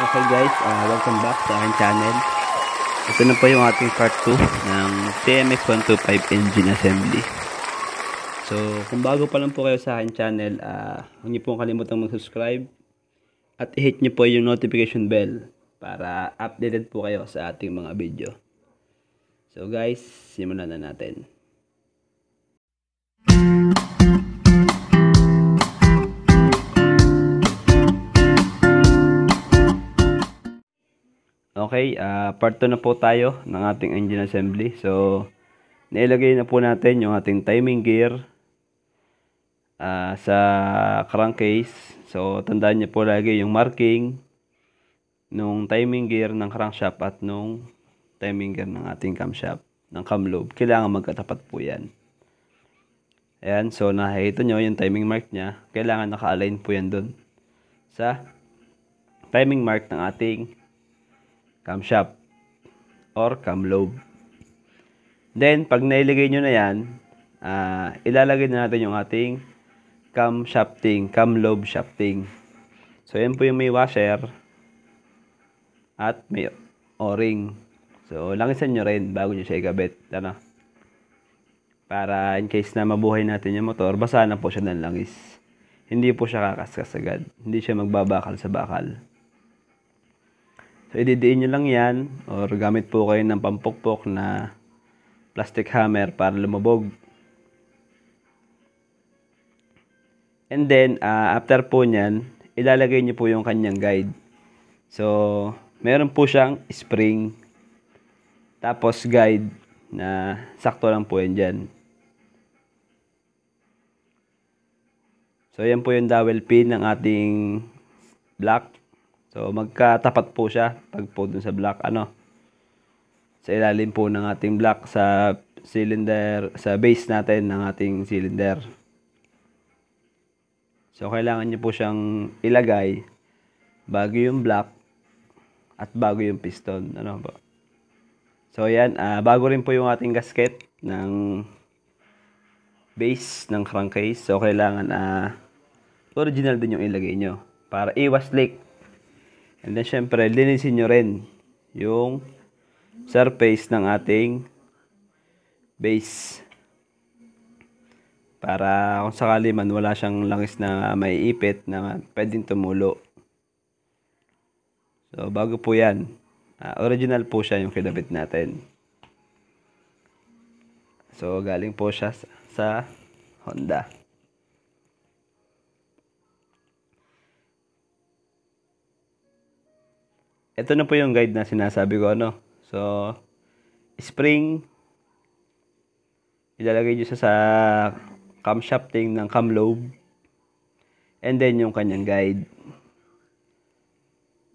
Okay guys, welcome back sa aking channel. Ito na po yung ating part 2 ng TMX 125 engine assembly. So, kung bago pa lang po kayo sa aking channel, huwag niyo pong kalimutang mag-subscribe at i-hit niyo po yung notification bell para updated po kayo sa ating mga video. So guys, simulan na natin. Okay, part 2 na po tayo ng ating engine assembly. So, nailagay na po natin yung ating timing gear sa crankcase. So, tandaan niyo po lagi yung marking nung timing gear ng crankshaft at nung timing gear ng ating camshaft, ng cam lobe. Kailangan magkatapat po yan. Ayan, so nakikita nyo yung timing mark niya. Kailangan naka-align po yan dun sa timing mark ng ating camshaft or cam lobe. Then, pag nailagay nyo na yan, ilalagay na natin yung ating cam shafting, cam lobe shafting. So, yan po yung may washer at may o-ring. So, langisan nyo rin bago nyo siya ikabit. Ano? Para in case na mabuhay natin yung motor, basa na po siya ng langis. Hindi po siya kakaskas agad. Hindi siya magbabakal sa bakal. So, ididiin nyo lang yan or gamit po kayo ng pampukpok na plastic hammer para lumubog. And then, after po nyan, ilalagay nyo po yung kanyang guide. So, meron po siyang spring. Tapos guide na sakto lang po yan dyan. So, yan po yung dowel pin ng ating block. So, magkatapat po siya pag po dun sa block, sa ilalim po ng ating block sa cylinder, sa base natin ng ating cylinder. So, kailangan nyo po siyang ilagay bago yung block at bago yung piston. So, yan, bago rin po yung ating gasket ng base ng crankcase. So, kailangan original din yung ilagay nyo para iwas leak. And then, syempre, linisin nyo rin yung surface ng ating base. Para kung sakali man wala siyang langis na may ipit na pwedeng tumulo. So, bago po yan. Original po siya yung kinabit natin. So, galing po siya sa Honda. Ito na po yung guide na sinasabi ko, So, spring, ilalagay nyo siya sa cam shafting ng cam lobe. And then, yung kanyang guide.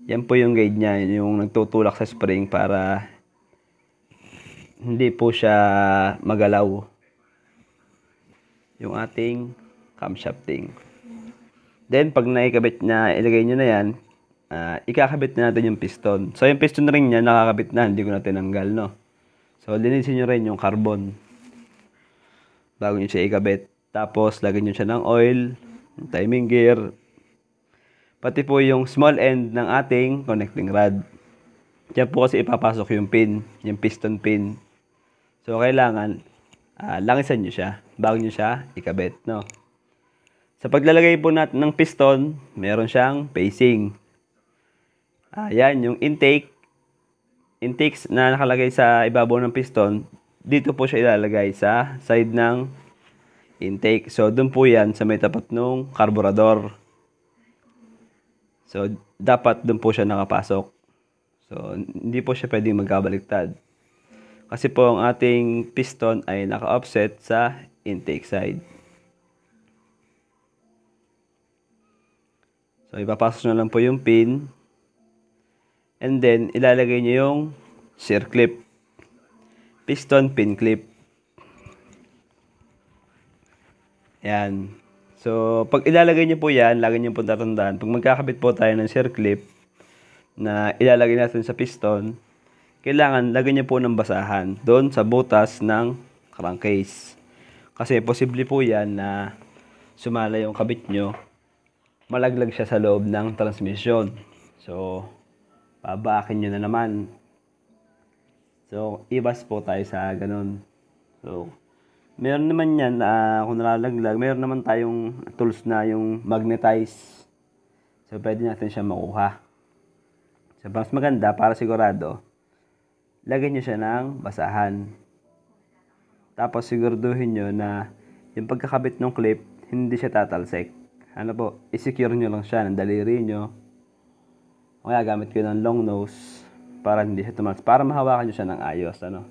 Yan po yung guide niya, yung nagtutulak sa spring para hindi po siya magalaw. Yung ating cam shafting. Then, pag naikabit na, ilagay nyo na yan, ikakabit na natin yung piston. So, yung piston ring niya, nakakabit na. Hindi ko na tinanggal, So, linisin nyo rin yung carbon bago nyo siya ikabit. Tapos, lagyan nyo siya ng oil, timing gear, pati po yung small end ng ating connecting rod. Diyan po kasi ipapasok yung pin, yung piston pin. So, kailangan langisan nyo siya bago nyo siya ikabit, Sa paglalagay po natin ng piston, meron siyang pacing. Yan, yung intakes na nakalagay sa ibabaw ng piston, dito po siya ilalagay sa side ng intake. So, dun po yan sa may tapat ng carburetor. So, dapat dun po siya nakapasok. So, hindi po siya pwedeng magkabaliktad. Kasi po ang ating piston ay naka-offset sa intake side. So, ipapasok na lang po yung pin. And then, ilalagay nyo yung circlip. Piston pin clip. Yan. So, pag ilalagay nyo po yan, lagi nyo po tatandaan. Pag magkakabit po tayo ng circlip na ilalagay natin sa piston, kailangan lagyan nyo po ng basahan doon sa butas ng crankcase. Kasi posible po yan na sumala yung kabit nyo, malaglag siya sa loob ng transmission. So, babaakin nyo na naman. So, ibas po tayo sa ganun. So, meron naman yan, kung nalalaglag, meron naman tayong tools na yung magnetize. So, pwede natin siya makuha. So, mas maganda, para sigurado, lagyan nyo siya ng basahan. Tapos, siguraduhin nyo na yung pagkakabit ng clip, hindi siya tatalsik. Ano po, i-secure nyo lang siya ng daliri nyo. O kaya gamit ko ng long nose para hindi siya tumalas. Para mahawakan nyo siya ng ayos. Ano?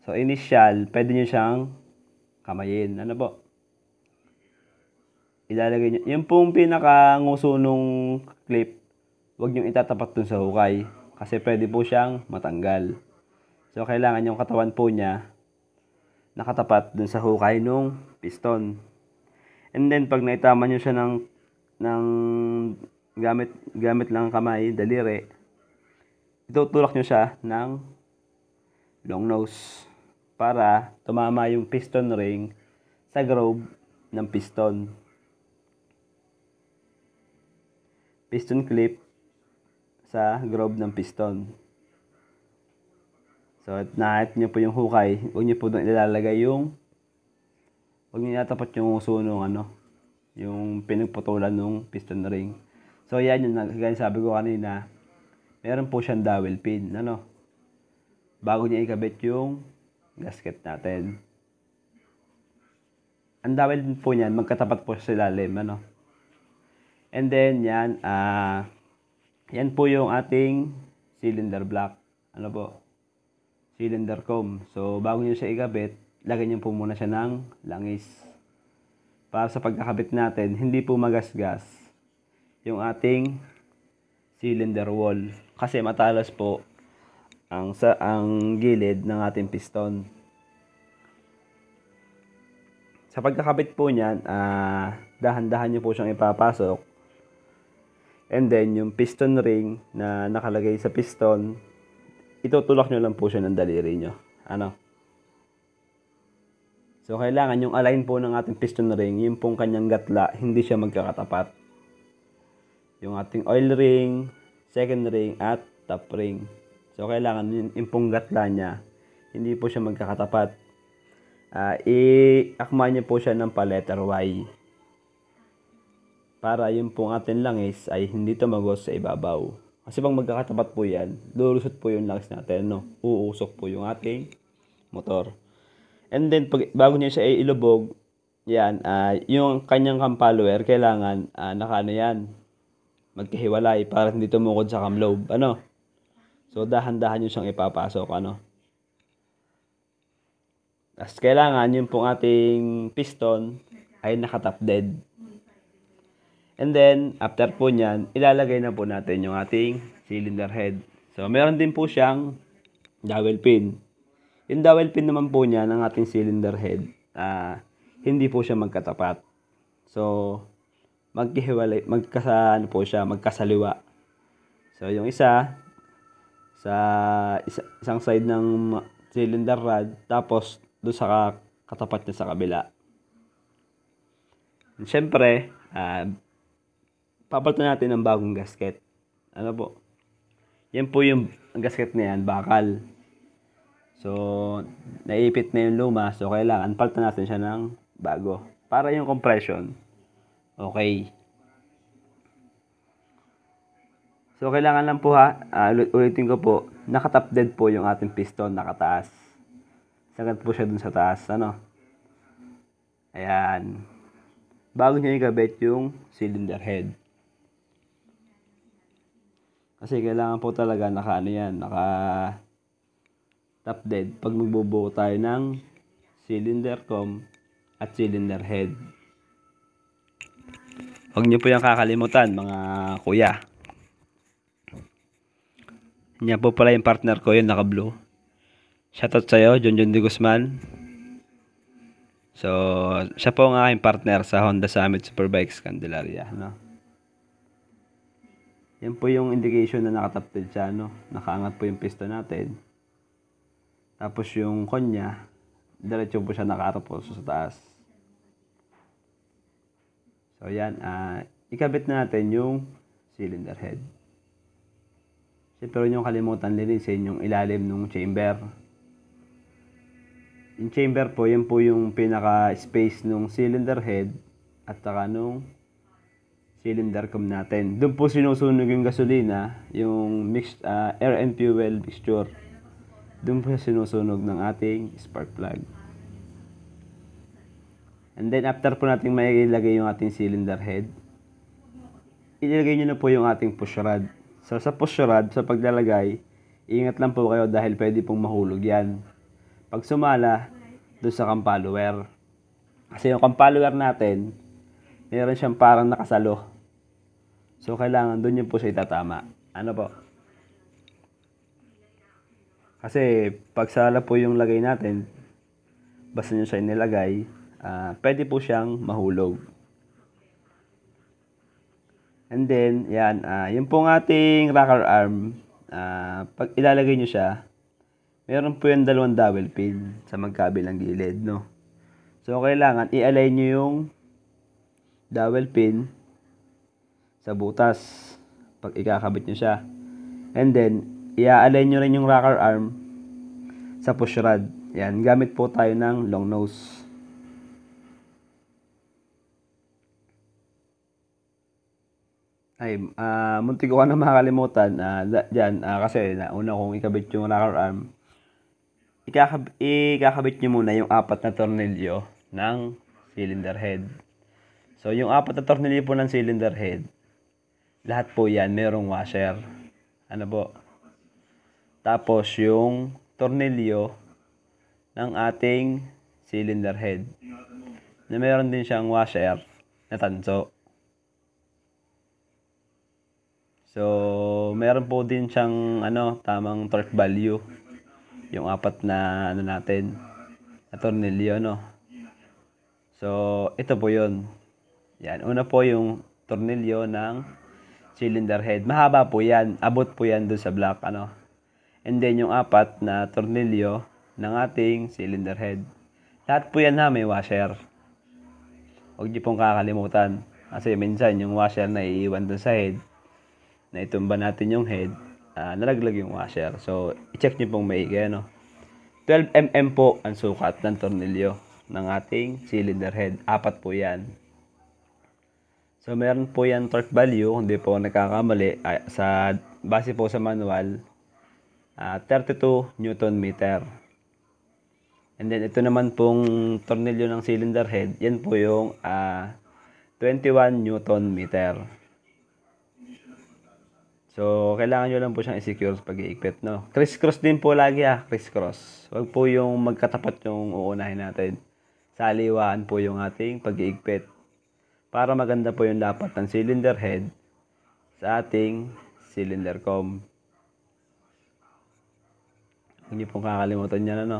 So, initial, pwede nyo siyang kamayin. Ano po? Ilalagay nyo. Yung pong pinaka-nguso nung clip, huwag nyo itatapat dun sa hukay. Kasi pwede po siyang matanggal. So, kailangan yung katawan po niya nakatapat dun sa hukay nung piston. And then, pag naitama nyo siya ng gamit lang kamay, daliri, itutulak nyo siya ng long nose para tumama yung piston ring sa groove ng piston. Piston clip sa groove ng piston. So, nakahit nyo po yung hukay, huwag nyo po doon ilalagay huwag nyo natapat yung sunong yung pinagputulan ng piston ring. So, yan yung gaya sabi ko kanina, meron po siyang dowel pin, bago niya ikabit yung gasket natin. Ang dowel pin po niyan, magkatapat po sa ilalim, And then, yan po yung ating cylinder block, cylinder comb. So, bago niyo siya ikabit, lagyan niyo po muna siya ng langis. Para sa pagkakabit natin, hindi po magasgas yung ating cylinder wall. Kasi matalas po ang gilid ng ating piston. Sa pagkakabit po niyan, dahan-dahan niyo po siyang ipapasok. And then, yung piston ring na nakalagay sa piston, itutulak nyo lang po siya ng daliri nyo. So, kailangan yung align po ng ating piston ring, yung pong kanyang gatla, hindi siya magkakatapat. Yung ating oil ring, second ring, at top ring. So, kailangan yung pong gatla niya, hindi po siya magkakatapat. I-akma nyo po siya ng pa-letter Y. Para yung pong ating langis ay hindi tumagos sa ibabaw. Kasi pag magkakatapat po yan, lulusot po yung langis natin, uusok po yung ating motor. And then, bago niya siya ilubog, yan, yung kanyang cam follower, kailangan, magkahiwalay para hindi tumukod sa cam lobe, So, dahan-dahan nyo siyang ipapasok, Tapos, kailangan yung pong ating piston ay nakatap dead. And then, after po nyan, ilalagay na po natin yung ating cylinder head. So, meron din po siyang dowel pin. Yung dowel pin naman po niya ng ating cylinder head, hindi po siya magkatapat. So, magkasaliwa. So, yung isa, sa isang side ng cylinder rod, tapos doon sa katapat niya sa kabila. Siyempre, papalitan natin ng bagong gasket. Yan po yung gasket na yan, bakal. So, naipit na yung luma. So, kailangan palitan natin siya ng bago. Para yung compression, okay. So, kailangan lang po ulitin ko po, nakatap dead po yung ating piston, nakataas. Sagad po siya dun sa taas, Ayan. Bago nyo ikabit yung cylinder head. Kasi kailangan po talaga naka top dead pag magbubuo tayo ng cylinder comb at cylinder head. Huwag niyo po yung kakalimutan, mga kuya. Yan po pala yung partner ko, yung naka-blue. Shoutout sa'yo, John De Guzman. So, siya po ang aking partner sa Honda Summit Superbikes Candelaria. Yan po yung indication na nakatap dead siya. Nakaangat po yung piston natin. Tapos yung konya, diretso po siya nakaharap po sa taas. So yan, ikabit na natin yung cylinder head. Siyempre, huwag niyong kalimutan linisin yung ilalim ng chamber. Yung chamber po, yun po yung pinaka-space ng cylinder head at saka nung cylinder cam natin. Doon po sinusunog yung gasolina, yung mixed, air and fuel mixture. Doon po sinusunog ng ating spark plug. And then, after po natin mailagay yung ating cylinder head, ilagay nyo na po yung ating push rod. So, sa push rod, sa paglalagay, ingat lang po kayo dahil pwede pong mahulog yan. Pag sumala, doon sa cam follower. Kasi yung cam follower natin, meron siyang parang nakasalo. So, kailangan doon yun po siya itatama. Ano po? Kasi, pag sala po yung lagay natin, basta nyo siya inilagay, pwede po siyang mahulog. And then, yan, yung pong ating rocker arm, pag ilalagay nyo siya, meron po yung dalawang dowel pin sa magkabilang gilid, no? So, kailangan i-align nyo yung dowel pin sa butas pag ikakabit nyo siya. And then, i-align nyo rin yung rocker arm sa push rod. Yan, gamit po tayo ng long nose. Ay, muntik ko na makakalimutan dyan, kasi nauna kong ikabit yung rocker arm. Ikakabit nyo muna yung 4 na tornilyo ng cylinder head. So, yung 4 na tornilyo po ng cylinder head, lahat po yan mayroong washer. Ano po? Tapos, yung tornilyo ng ating cylinder head, na mayroon din siyang washer na tanso. So, meron po din siyang tamang torque value. Yung 4 na natin na tornilyo, no. So, ito po 'yon. Yan, una po yung tornilyo ng cylinder head. Mahaba po 'yan. Abot po 'yan doon sa block, And then yung 4 na tornilyo ng ating cylinder head. Lahat po 'yan may washer. Huwag niyo pong kakalimutan. Kasi minsan yung washer na iiwan doon sa head, na itumba natin yung head, nalaglag yung washer. So, i-check nyo pong maigi, 12 mm po ang sukat ng tornilyo ng ating cylinder head. 4 po yan. So, meron po yan torque value, hindi po nagkakamali. Base po sa manual, 32 Newton meter. And then, ito naman pong tornilyo ng cylinder head, yan po yung 21 Newton meter. So, kailangan nyo lang po siyang i-secure sa pag-iikpit, no? Criss-cross din po lagi, criss-cross. Huwag po yung magkatapat yung uunahin natin. Saliwaan po yung ating pag-iikpit. Para maganda po yung lapat ng cylinder head sa ating cylinder comb. Hindi po kakalimutan yan,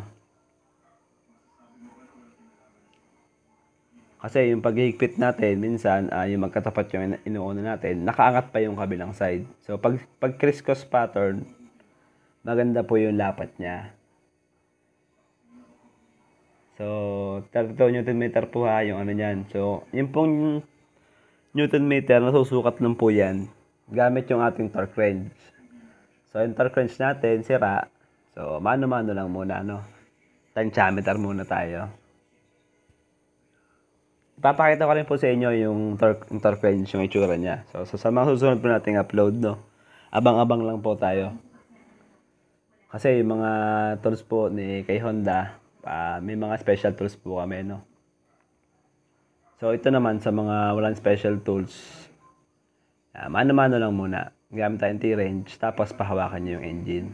Kasi yung paghihigpit natin, minsan, yung magkatapat yung inuuna natin, nakaangat pa yung kabilang side. So, pag criss-cross pattern, maganda po yung lapat niya. So, 32 Newton meter po yung niyan. So, yung pong Newton meter, nasusukat lang po yan, gamit yung ating torque wrench. So, yung torque wrench natin, sira. So, mano-mano lang muna, Tensiometer muna tayo. Ipapakita ko rin po sa inyo yung torque wrench, yung itsura niya. So, sa mga susunod po nating upload, abang-abang lang po tayo. Kasi yung mga tools po ni kay Honda, may mga special tools po kami, So, ito naman sa mga walang special tools, mano-mano lang muna. Gamit tayong T-wrench, tapos pahawakan nyo yung engine.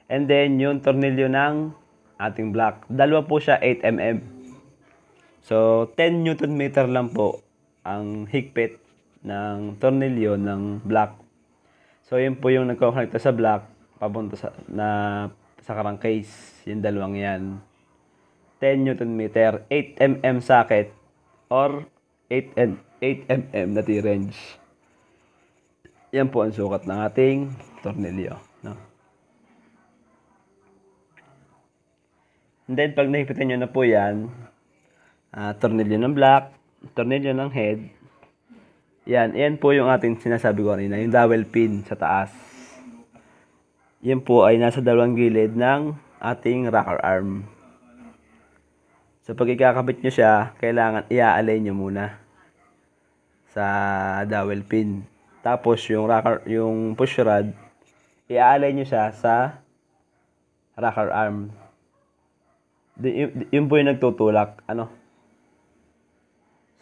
And then, yung tornilyo ng ating block. Dalawa po siya, 8 mm. So, 10 Newton meter lang po ang higpit ng tornilyo ng block. So, yun po yung nagko-connecta sa block papunta sa crankcase. Yung dalawang yan. 10 Newton meter, 8 mm socket or 8 mm na T-wrench. Yan po ang sukat ng ating tornilyo, And then, pag nahipitan nyo na po yan, tornilyo ng block, tornilyo ng head. Yan po yung ating sinasabi ko kanina, yung dowel pin sa taas. Yan po ay nasa dalawang gilid ng ating rocker arm. So pag ikakabit nyo siya, kailangan i-align nyo muna sa dowel pin. Tapos yung push rod, i-align nyo siya sa rocker arm. Yun po yung nagtutulak, ano.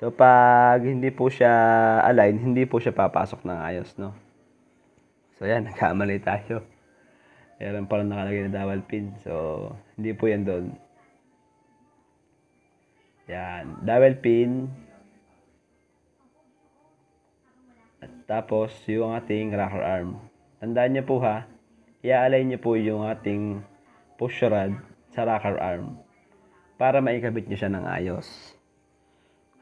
So pag hindi po siya align, hindi po siya papasok ng ayos, no. So yan, nagkamali tayo. Meron pa lang nakalagay na dowel pin. So hindi po yan doon. Yan, dowel pin. At tapos yung ating rocker arm. Tandaan niyo po ha, i-align niyo po yung ating push rod sa rocker arm para maikabit niyo siya ng ayos.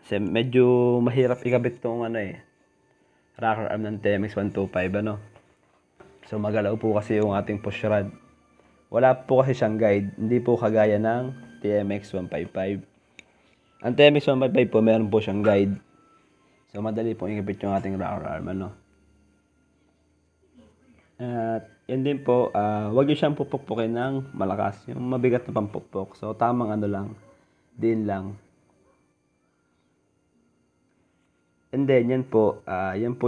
Kasi medyo mahirap ikabit tong rocker arm ng TMX 125, ano. So magalaw po kasi yung ating push rod. Wala po kasi siyang guide, hindi po kagaya ng TMX 155. Ang TMX 155 po, meron po siyang guide. So madali po ikabit yung ating rocker arm, ano. At yan din po, wag niyo siyang pupukpukin ng malakas, yung mabigat na pampukpok. So tamang lang, din lang. And then yan po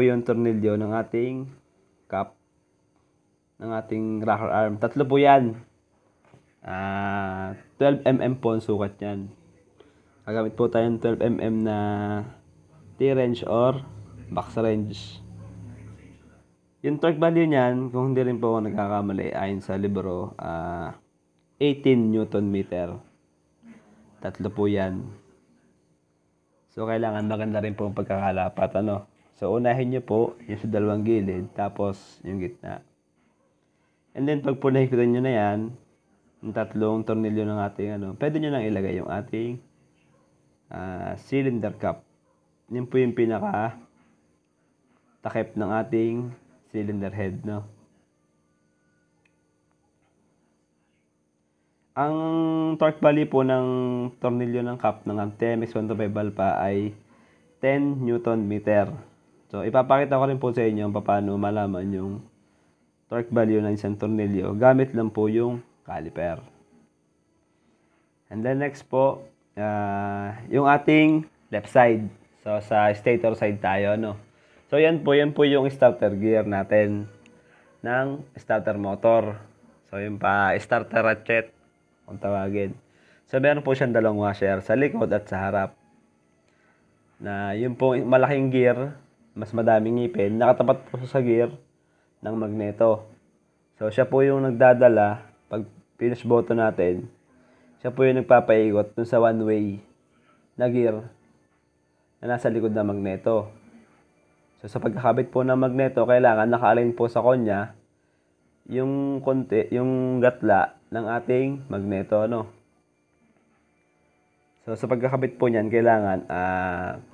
yung tornilyo ng ating cap, ng ating rocker arm. Tatlo po yan. 12mm po ang sukat yan. Gagamit po tayo ng 12mm na T-wrench or box wrench. Yung torque value niyan, kung hindi rin po ako nagkakamali, ayon sa libro, 18 Newton meter. Tatlo po yan. So kailangan maganda rin po ang pagkakalapat, ano. So unahin nyo po yung sa dalawang gilid, tapos yung gitna. And then pag po nahikitan nyo na yan, yung tatlong tornilyo ng ating pwede nyo nang ilagay yung ating cylinder cap. Yun po yung pinaka takip ng ating cylinder head, no. Ang torque value po ng tornilyo ng cap ng TMX 125 Alpha ay 10 Newton meter. So ipapakita ko rin po sa inyo paano malaman yung torque value ng isang tornilyo gamit lang po yung caliper. And then next po, yung ating left side. So sa stator side tayo, no. So yan po yung starter gear natin ng starter motor. So yung pa starter ratchet kung tawagin. So meron po siyang dalawang washer sa likod at sa harap. Na yung po malaking gear, mas madaming ngipin, nakatapat po sa gear ng magneto. So siya po yung nagdadala pag pinch button natin. Siya po yung nagpapaikot dun sa one way na gear na nasa likod ng magneto. So sa pagkakabit po ng magneto, kailangan naka-align po sa konya yung gatla ng ating magneto, no. So sa pagkakabit po niyan, kailangan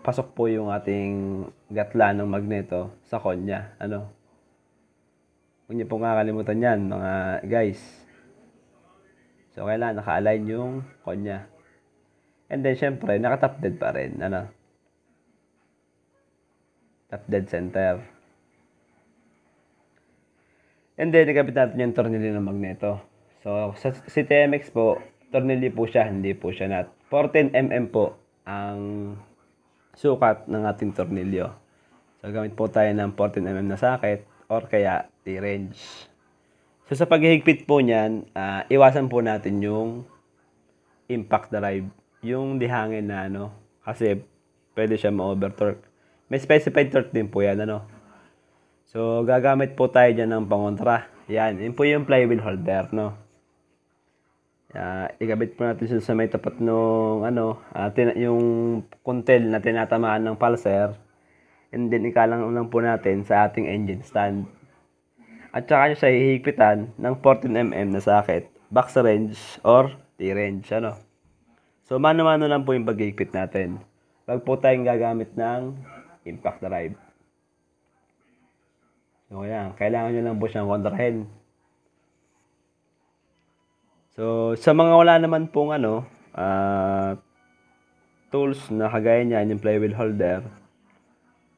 pasok po yung ating gatla ng magneto sa konya, ano. Huwag niyo pong kakalimutan yan, mga guys. So kailangan naka-align yung konya. And then syempre, naka-top dead pa rin, ano. Top dead center. And then, ikabit natin yung tornilyo ng magneto. So, si TMX po, tornilyo po siya, hindi po siya nut. 14mm po ang sukat ng ating tornilyo. So, gamit po tayo ng 14mm na socket or kaya T-wrench. So, sa paghihigpit po niyan, iwasan po natin yung impact drive. Yung dihangin na kasi pwede siya ma-overtorque. May specified torque din po yan, ano. So, gagamit po tayo dyan ng pangontra. Yan, yun po yung flywheel holder, no. Ikabit po natin sa may tapat nung, yung kuntel na tinatamaan ng pulser. And then, ikalang lang po natin sa ating engine stand. At saka nyo siya hihigpitan ng 14mm na socket, box wrench or T-wrench, ano. So, mano-mano lang po yung paghihigpit natin. Wag po tayong gagamit ng impact drive. So, yan. Kailangan nyo lang po siyang kontrahin. So, sa mga wala naman pong tools na kagaya niyan, yung flywheel holder.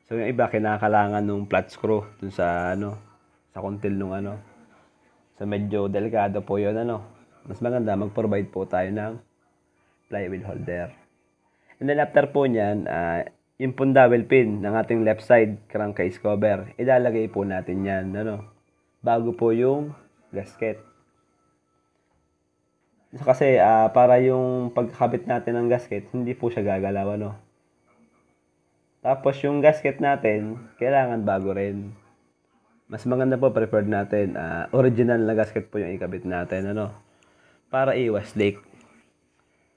So, yung iba, kinakalangan ng flat screw dun sa, sa kontil nung So medyo delikado po yun, ano. Mas maganda mag-provide po tayo ng flywheel holder. And then after po niyan, yung pong dowel pin ng ating left side crankcase cover, ilalagay po natin yan, ano, bago po yung gasket. So, kasi para yung pagkakabit natin ng gasket, hindi po siya gagalaw, ano. Tapos yung gasket natin, kailangan bago rin. Mas maganda po, preferred natin, original na gasket po yung ikabit natin, ano, para iwas leak.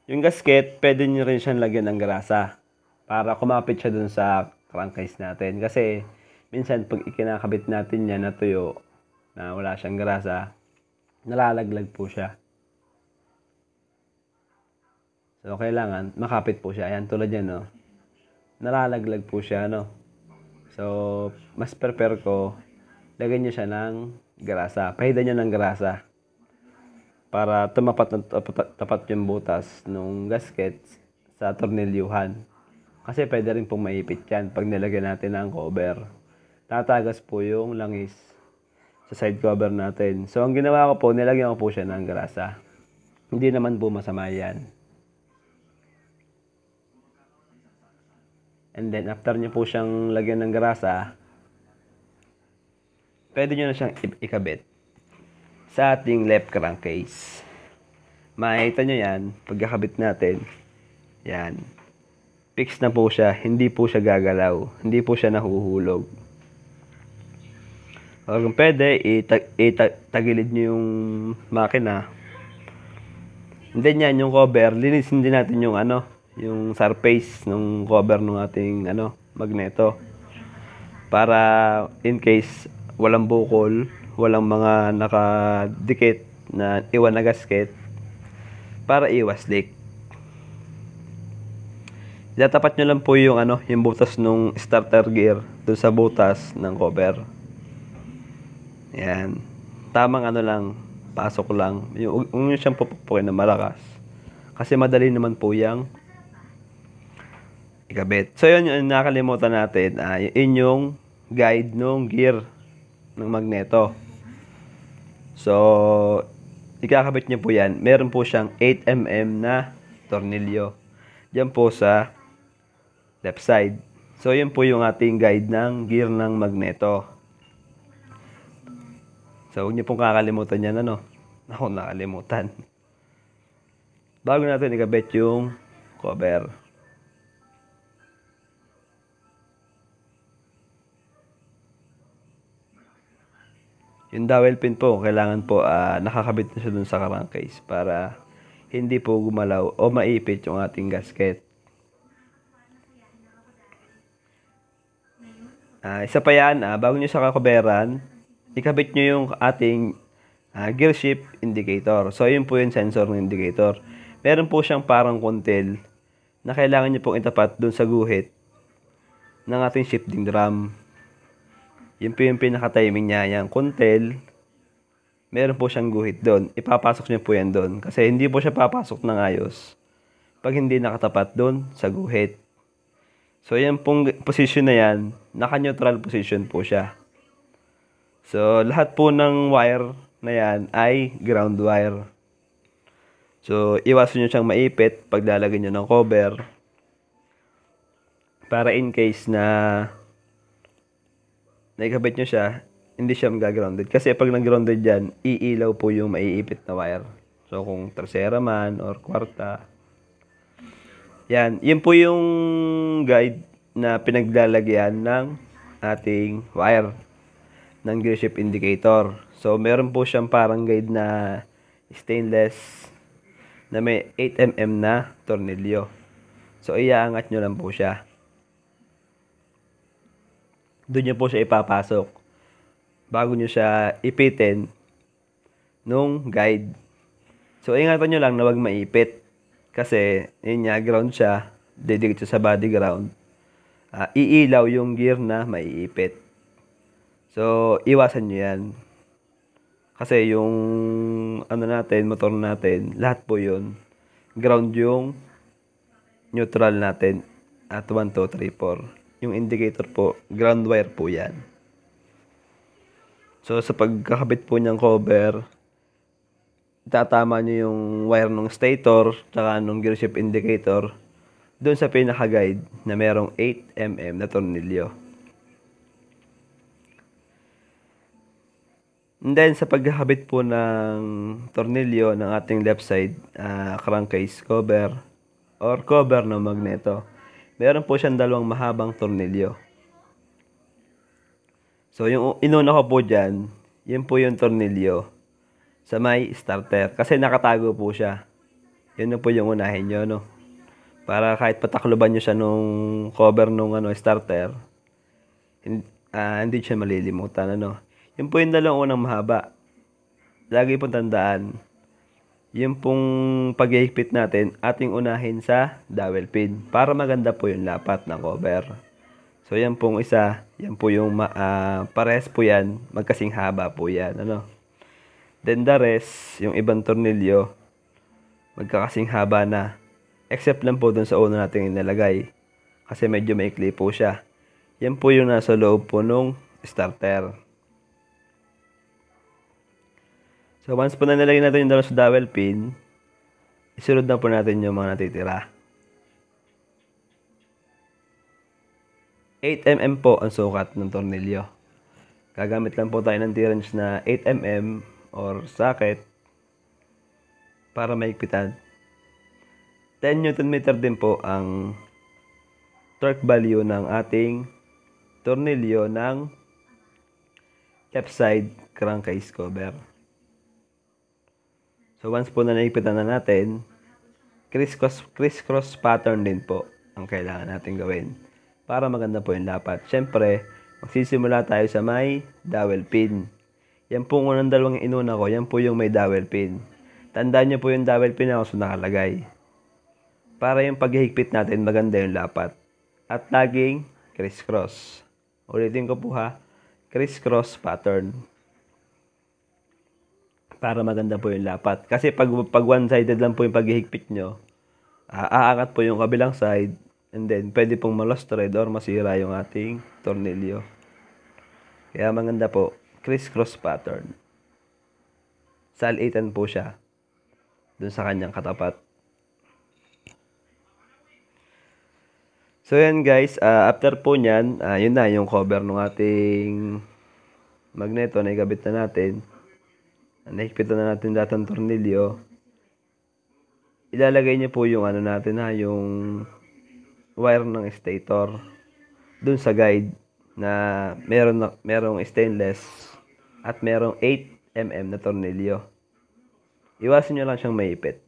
Yung gasket, pwede nyo rin siyang lagyan ng grasa para kumapit siya dun sa crankcase natin. Kasi minsan pag ikinakabit natin yan na tuyo, na wala siyang grasa, nalalaglag po siya. So, kailangan makapit po siya. Ayan, tulad yan, no? Nalalaglag po siya, no? So, mas prepare ko, lagyan nyo siya ng grasa. Pahidan nyo ng grasa para tapat yung butas ng gasket sa tornilyuhan. Kasi pwede rin pong maipit yan pag nilagyan natin ng cover. Tatagas po yung langis sa side cover natin. So, ang ginawa ko po, nilagyan ko po siya ng grasa. Hindi naman po masama yan. And then, after nyo po siyang lagyan ng grasa, pwede nyo na siyang ikabit sa ating left crankcase. Makikita nyo yan, pagkakabit natin, yan. Fix na po siya, hindi po siya gagalaw, hindi po siya nahuhulog. O kung pwede, itagilid nyo yung makina. And then yan, yung cover, linisin din natin yung yung surface ng cover ng ating magneto. Para in case walang bukol, walang mga nakadikit na iwan na gasket, para iwas leak. Itatapat nyo lang po yung yung butas ng starter gear dun sa butas ng cover. Yan. Tamang lang, pasok lang. Yung siyang pupukin na malakas. Kasi madali naman po yung ikabit. So yun yung nakalimutan natin, yun yung guide ng gear ng magneto. So ikakabit nyo po yan. Meron po siyang 8mm na tornilyo. Diyan po sa left side. So yun po yung ating guide ng gear ng magneto. So huwag nyo pong kakalimutan yan, Ako nakalimutan. Bago natin ikabit yung cover. Yung dowel pin po, kailangan po nakakabit na siya dun sa crankcase para hindi po gumalaw o maipit yung ating gasket. Isa pa yan, bago nyo sa kakoberan, ikabit nyo yung ating gear shift indicator. So, yun po yung sensor ng indicator. Meron po siyang parang kontil na kailangan nyo pong itapat dun sa guhit ng ating shifting drum. Yun po yung pinaka-timing niya. Yung kontil, meron po siyang guhit doon. Ipapasok nyo po yan doon. Kasi hindi po siya papasok ng ayos pag hindi nakatapat doon sa guhit. So, yan pong position na yan, naka-neutral position po siya. So, lahat po ng wire na yan ay ground wire. So, iwasan nyo siyang maipit pag lalagyan nyo ng cover. Para in case na naikabit nyo siya, hindi siya mag-grounded. Kasi pag nag-grounded dyan, iilaw po yung maiipit na wire. So, kung tersera man or kwarta. Yan. Yun po yung guide na pinaglalagyan ng ating wire ng gear shift indicator. So, meron po siyang parang guide na stainless na may 8mm na tornilyo. So, iaangat nyo lang po siya. Doon nyo po siya ipapasok bago nyo siya ipitin nung guide. So, ingatan nyo lang na wag maipit. Kasi, yun nga, ground siya. Didikit siya sa body ground. Iilaw yung gear na maiipit. So, iwasan nyo yan. Kasi yung motor natin, lahat po yun. Ground yung neutral natin at 1, 2, 3, 4. Yung indicator po, ground wire po yan. So, sa pagkakabit po niyang cover, itatama niyo yung wire ng stator tsaka ng gearshift indicator doon sa pinaka-guide na merong 8mm na tornilyo. And then, sa pagkakabit po ng tornilyo ng ating left side crankcase cover or cover ng magneto, meron po siyang dalawang mahabang tornilyo. So, yung inuna ko po dyan, yun po yung tornilyo sa may starter. Kasi nakatago po siya. Yun na po yung unahin nyo, no? Para kahit patakloban nyo siya nung cover nung starter, hindi siya malilimutan, ano? Yun po yung dalawang unang mahaba. Lagi pong tandaan, yung pong paghihigpit natin, ating unahin sa dowel pin para maganda po yung lapat ng cover. So, yan pong isa. Yan po yung pares po yan. Magkasing haba po yan. Ano? Then the rest, yung ibang tornilyo, magkakasing haba na. Except lang po dun sa una natin inalagay. Kasi medyo maikli po siya. Yan po yung nasa loob po nung starter. So, once po na nilagay natin yung dalawa sa dowel pin, isunod na po natin yung mga natitira. 8mm po ang sukat ng tornilyo. Gagamit lang po tayo ng T-wrench na 8mm or socket para maigpitan. 10 Nm din po ang torque value ng ating tornilyo ng left side crankcase cover. So once po na naigpitan na natin, criss-cross pattern din po ang kailangan natin gawin para maganda po yung lapat. Siyempre, magsisimula tayo sa may dowel pin. Yan po unang dalawang inuna ko, yan po yung may dowel pin. Tandaan nyo po yung dowel pin na ako nakalagay. Para yung paghihigpit natin, maganda yung lapat. At laging criss-cross. Ulitin ko po ha, criss-cross pattern. Para maganda po yung lapat. Kasi pag one-sided lang po yung paghihigpit nyo, aangat po yung kabilang side, and then pwede pong ma-lost thread or masira yung ating tornilyo. Kaya maganda po, criss-cross pattern. Salitan po siya dun sa kanyang katapat. So yan guys, after po nyan, yun na yung cover ng ating magneto na ikabit na natin. Nahigpitan na natin lahat ng tornilyo. Ilalagay niyo po yung natin yung wire ng stator dun sa guide na merong stainless at merong 8mm na tornilyo. Iwasan nyo lang siyang maipit.